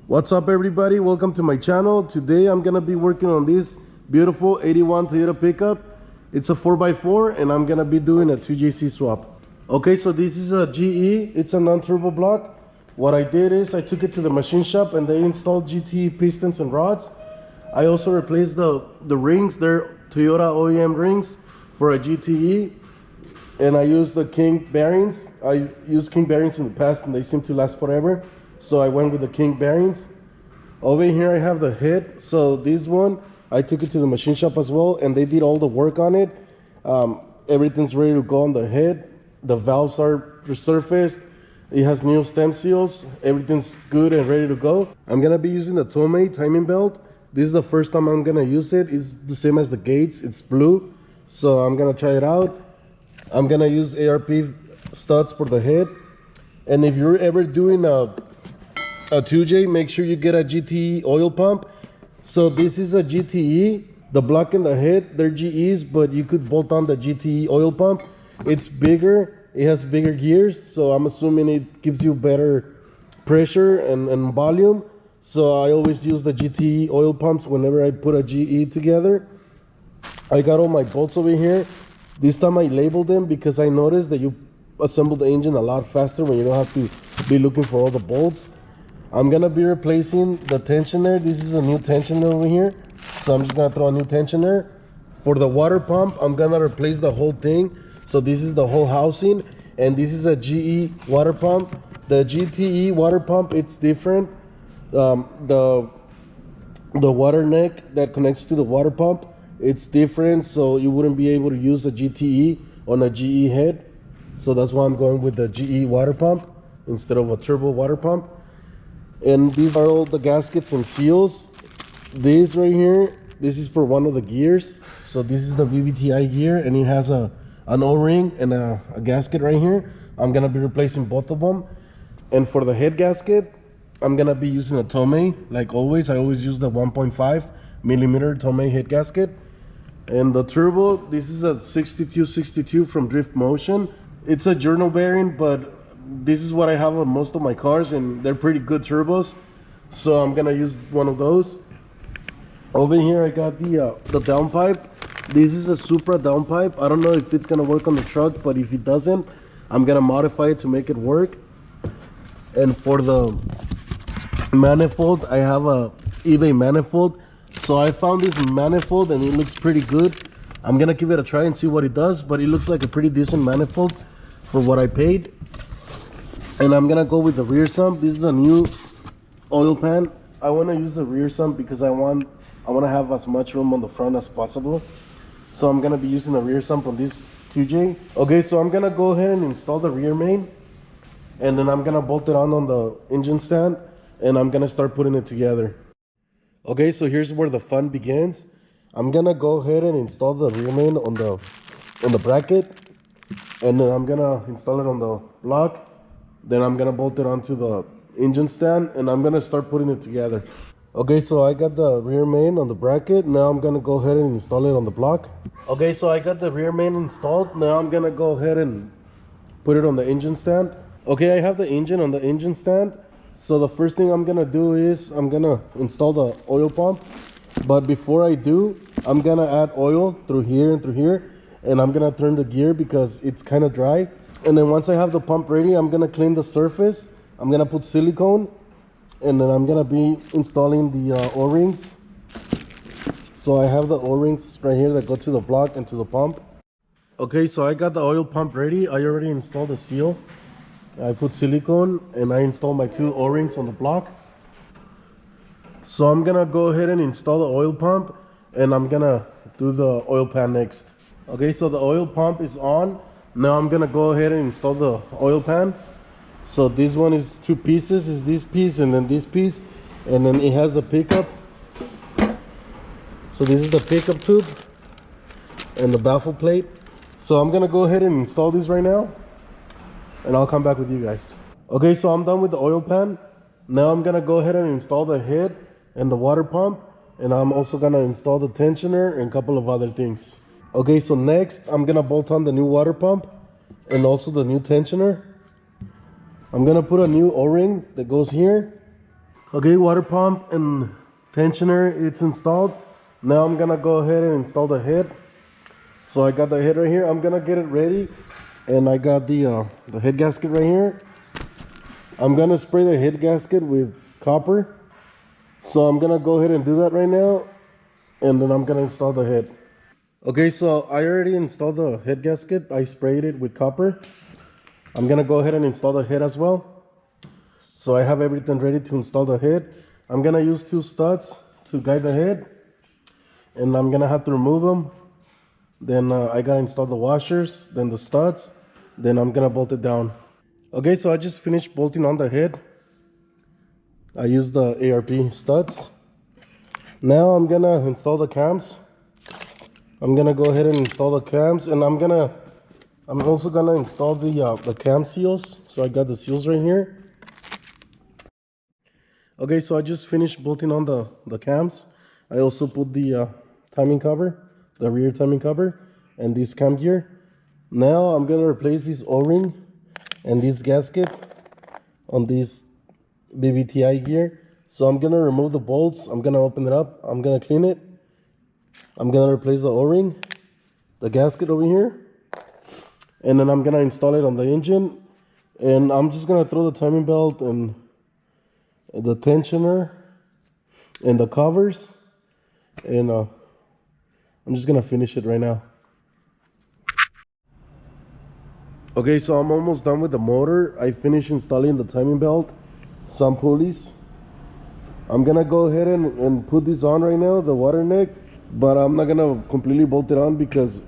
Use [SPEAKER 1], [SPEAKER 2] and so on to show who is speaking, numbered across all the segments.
[SPEAKER 1] What's up everybody, welcome to my channel. Today I'm gonna be working on this beautiful 81 Toyota pickup. It's a 4x4 and I'm gonna be doing a 2JC swap. Okay, so this is a GE, it's a non-turbo block. What I did is I took it to the machine shop and they installed GT pistons and rods. I also replaced the rings, they're Toyota OEM rings for a GTE. And I used the King bearings. I used King bearings in the past and they seem to last forever. So I went with the King bearings. Over here I have the head. So this one, I took it to the machine shop as well and they did all the work on it. Everything's ready to go on the head. The valves are resurfaced. It has new stem seals. Everything's good and ready to go. I'm gonna be using the Tomei timing belt. This is the first time I'm gonna use it. It's the same as the Gates, it's blue. So I'm gonna try it out. I'm gonna use ARP studs for the head. And if you're ever doing a 2J, make sure you get a GTE oil pump. So this is a GTE. The block and the head, they're GEs, but you could bolt on the GTE oil pump. It's bigger, it has bigger gears, so I'm assuming it gives you better pressure and volume. So I always use the GTE oil pumps whenever I put a GE together. I got all my bolts over here. This time I labeled them because I noticed that you assemble the engine a lot faster when you don't have to be looking for all the bolts. I'm gonna be replacing the tensioner. This is a new tensioner over here. So I'm just gonna throw a new tensioner. For the water pump, I'm gonna replace the whole thing. So this is the whole housing. And this is a GE water pump. The GTE water pump, it's different. The water neck that connects to the water pump, it's different, so you wouldn't be able to use a GTE on a GE head. So that's why I'm going with the GE water pump instead of a turbo water pump. And these are all the gaskets and seals. This right here, this is for one of the gears. So this is the VVTi gear and it has an O-ring and a gasket right here. I'm gonna be replacing both of them. And for the head gasket, I'm gonna be using a Tomei. Like always, I always use the 1.5 millimeter Tomei head gasket. And the turbo, this is a 6262 from Drift Motion. It's a journal bearing, but this is what I have on most of my cars and they're pretty good turbos. So I'm gonna use one of those. Over here I got the downpipe. This is a Supra downpipe. I don't know if it's gonna work on the truck, but if it doesn't, I'm gonna modify it to make it work. And for the manifold, I have a eBay manifold. So I found this manifold and it looks pretty good. I'm gonna give it a try and see what it does, but it looks like a pretty decent manifold for what I paid. And I'm gonna go with the rear sump. This is a new oil pan. I wanna use the rear sump because I wanna have as much room on the front as possible. So I'm gonna be using the rear sump on this 2J. Okay, so I'm gonna go ahead and install the rear main. And then I'm gonna bolt it on the engine stand and I'm gonna start putting it together. Okay, so here's where the fun begins. I'm gonna go ahead and install the rear main on the bracket, and then I'm gonna install it on the block. Then I'm gonna bolt it onto the engine stand, and I'm gonna start putting it together. Okay, so I got the rear main on the bracket. Now I'm gonna go ahead and install it on the block. Okay, so I got the rear main installed. Now I'm gonna go ahead and put it on the engine stand. Okay, I have the engine on the engine stand. So the first thing I'm gonna do is I'm gonna install the oil pump. But before I do, I'm gonna add oil through here and through here. And I'm gonna turn the gear because it's kind of dry. And then once I have the pump ready, I'm gonna clean the surface. I'm gonna put silicone. And then I'm gonna be installing the O-rings. So I have the O-rings right here that go to the block and to the pump. Okay, so I got the oil pump ready. I already installed the seal. I put silicone and I installed my 2 O-rings on the block. So I'm gonna go ahead and install the oil pump and I'm gonna do the oil pan next. Okay, so the oil pump is on. Now I'm gonna go ahead and install the oil pan. So this one is 2 pieces, is this piece and then this piece. And then it has a pickup. So this is the pickup tube and the baffle plate. So I'm gonna go ahead and install this right now. And I'll come back with you guys. Okay, so I'm done with the oil pan. Now I'm gonna go ahead and install the head and the water pump. And I'm also gonna install the tensioner and a couple of other things. Okay, so next I'm gonna bolt on the new water pump and also the new tensioner. I'm gonna put a new O-ring that goes here. Okay, water pump and tensioner, it's installed. Now I'm gonna go ahead and install the head. So I got the head right here. I'm gonna get it ready, and I got the head gasket right here. I'm gonna spray the head gasket with copper. So I'm gonna go ahead and do that right now, and then I'm gonna install the head. Okay, so I already installed the head gasket. I sprayed it with copper. I'm gonna go ahead and install the head as well. So I have everything ready to install the head. I'm gonna use 2 studs to guide the head, and I'm gonna have to remove them. Then I gotta install the washers, then the studs, then I'm gonna bolt it down. Okay, so I just finished bolting on the head. I used the ARP studs. Now I'm gonna install the cams. I'm gonna go ahead and install the cams, and I'm also gonna install the cam seals. So I got the seals right here. Okay, so I just finished bolting on the cams. I also put the timing cover, the rear timing cover, and this cam gear. Now I'm gonna replace this O-ring and this gasket on this BBTI gear. So I'm gonna remove the bolts. I'm gonna open it up. I'm gonna clean it. I'm gonna replace the O-ring, the gasket over here, and then I'm gonna install it on the engine. And I'm just gonna throw the timing belt and the tensioner and the covers, and I'm just gonna finish it right now. Okay, so I'm almost done with the motor. I finished installing the timing belt, some pulleys. I'm gonna go ahead and put this on right now, the water neck, but I'm not gonna completely bolt it on because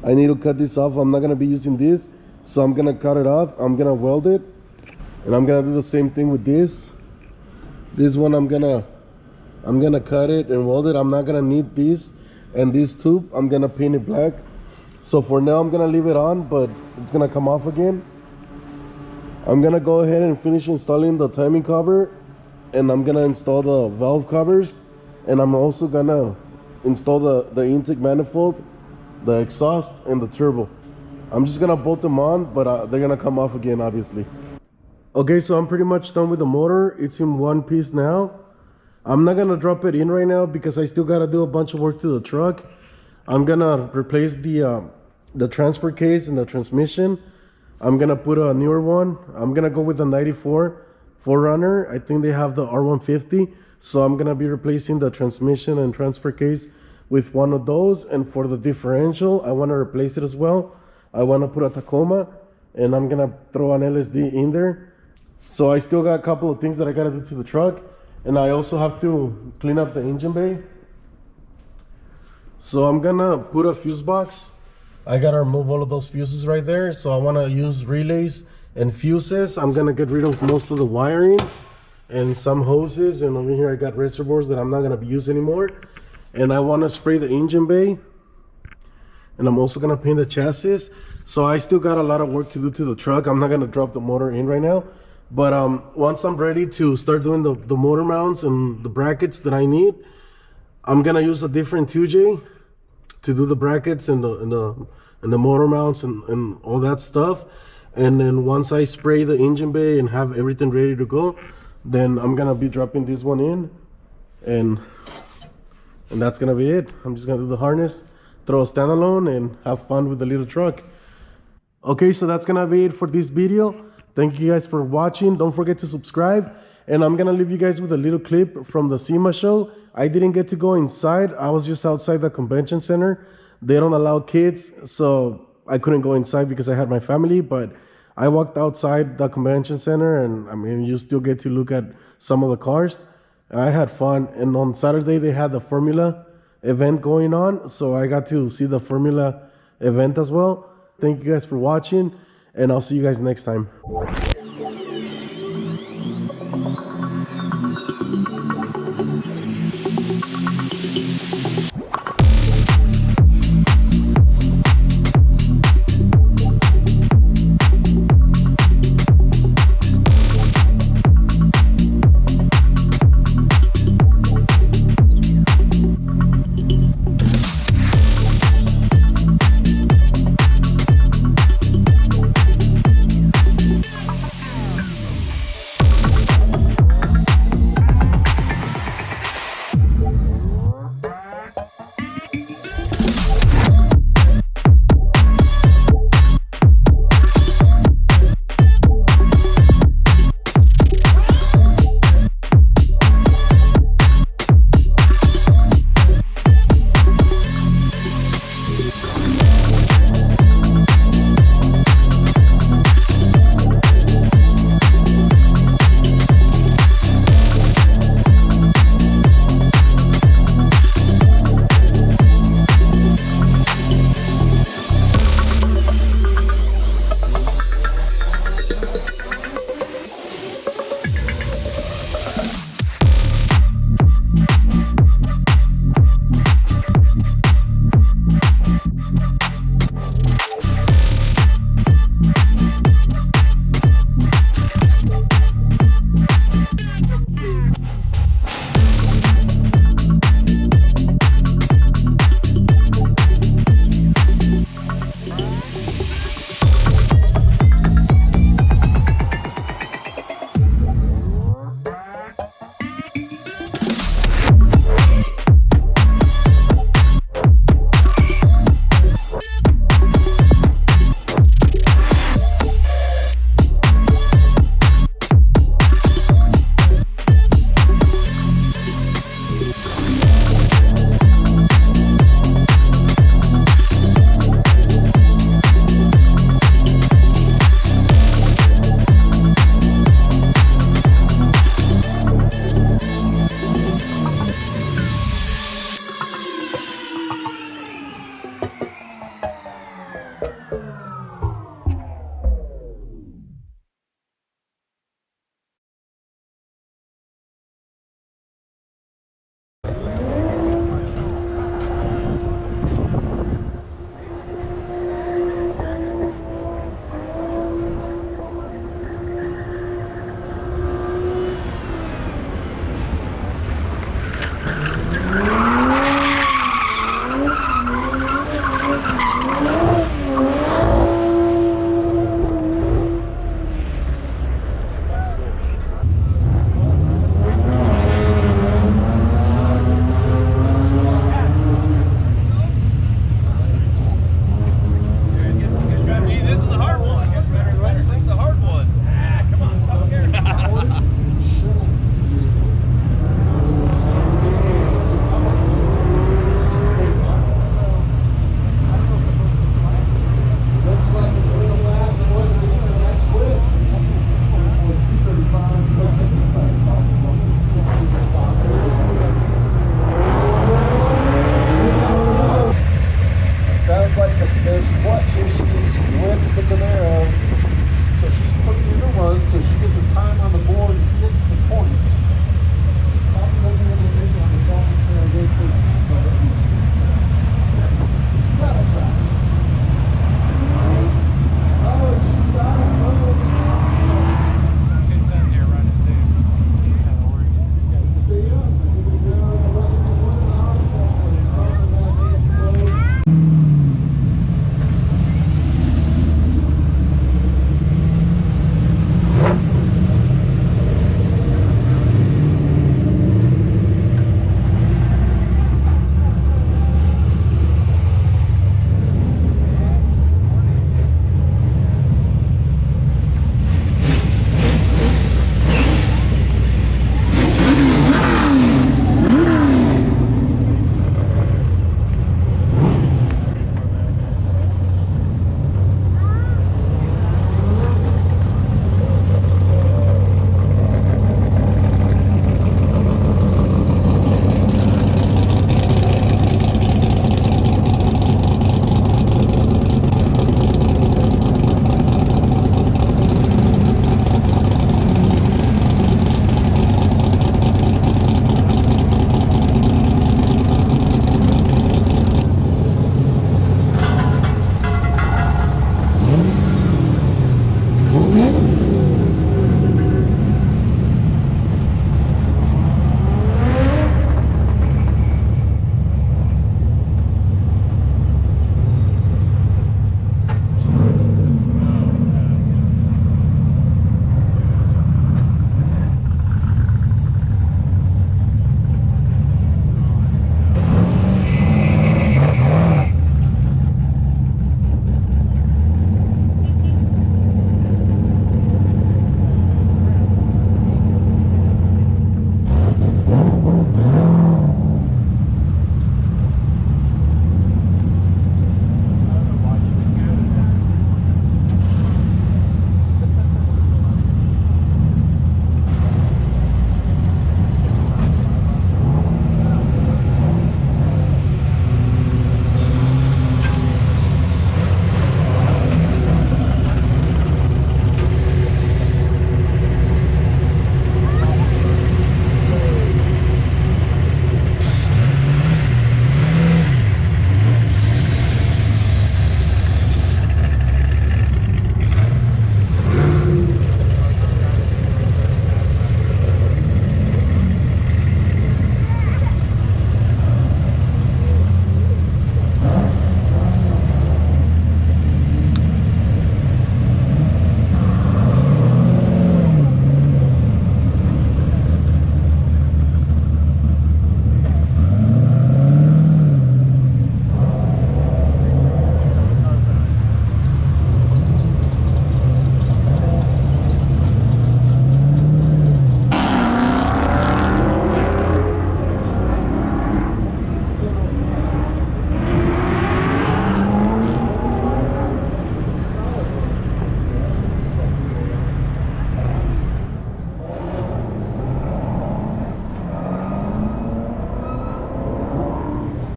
[SPEAKER 1] I need to cut this off. I'm not gonna be using this, so I'm gonna cut it off. I'm gonna weld it, and I'm gonna do the same thing with this. This one I'm gonna cut it and weld it. I'm not gonna need this, and this tube I'm gonna paint it black. So for now I'm gonna leave it on, but it's gonna come off again. I'm gonna go ahead and finish installing the timing cover, and I'm gonna install the valve covers, and I'm also gonna install the intake manifold, the exhaust, and the turbo. I'm just gonna bolt them on, but they're gonna come off again, obviously. Okay, so I'm pretty much done with the motor. It's in one piece now. I'm not gonna drop it in right now because I still gotta do a bunch of work to the truck. I'm gonna replace the transfer case and the transmission. I'm gonna put a newer one. I'm gonna go with the 94 4Runner. I think they have the R150. So I'm gonna be replacing the transmission and transfer case with one of those. And for the differential, I wanna replace it as well. I wanna put a Tacoma, and I'm gonna throw an LSD in there. So I still got a couple of things that I gotta do to the truck. And I also have to clean up the engine bay. So I'm gonna put a fuse box. I gotta remove all of those fuses right there. So I wanna use relays and fuses. I'm gonna get rid of most of the wiring and some hoses. And over here I got reservoirs that I'm not gonna use anymore. And I wanna spray the engine bay. And I'm also gonna paint the chassis. So I still got a lot of work to do to the truck. I'm not gonna drop the motor in right now. But once I'm ready to start doing the motor mounts and the brackets that I need, I'm gonna use a different 2J to do the brackets and the motor mounts and all that stuff. And then once I spray the engine bay and have everything ready to go, then I'm gonna be dropping this one in, and that's gonna be it. I'm just gonna do the harness, throw a standalone, and have fun with the little truck. Okay, so that's gonna be it for this video. Thank you guys for watching. Don't forget to subscribe. And I'm gonna leave you guys with a little clip from the SEMA show. I didn't get to go inside. I was just outside the convention center. They don't allow kids, so I couldn't go inside because I had my family. But I walked outside the convention center, and I mean, you still get to look at some of the cars. I had fun. And on Saturday, they had the Formula event going on, so I got to see the Formula event as well. Thank you guys for watching, and I'll see you guys next time.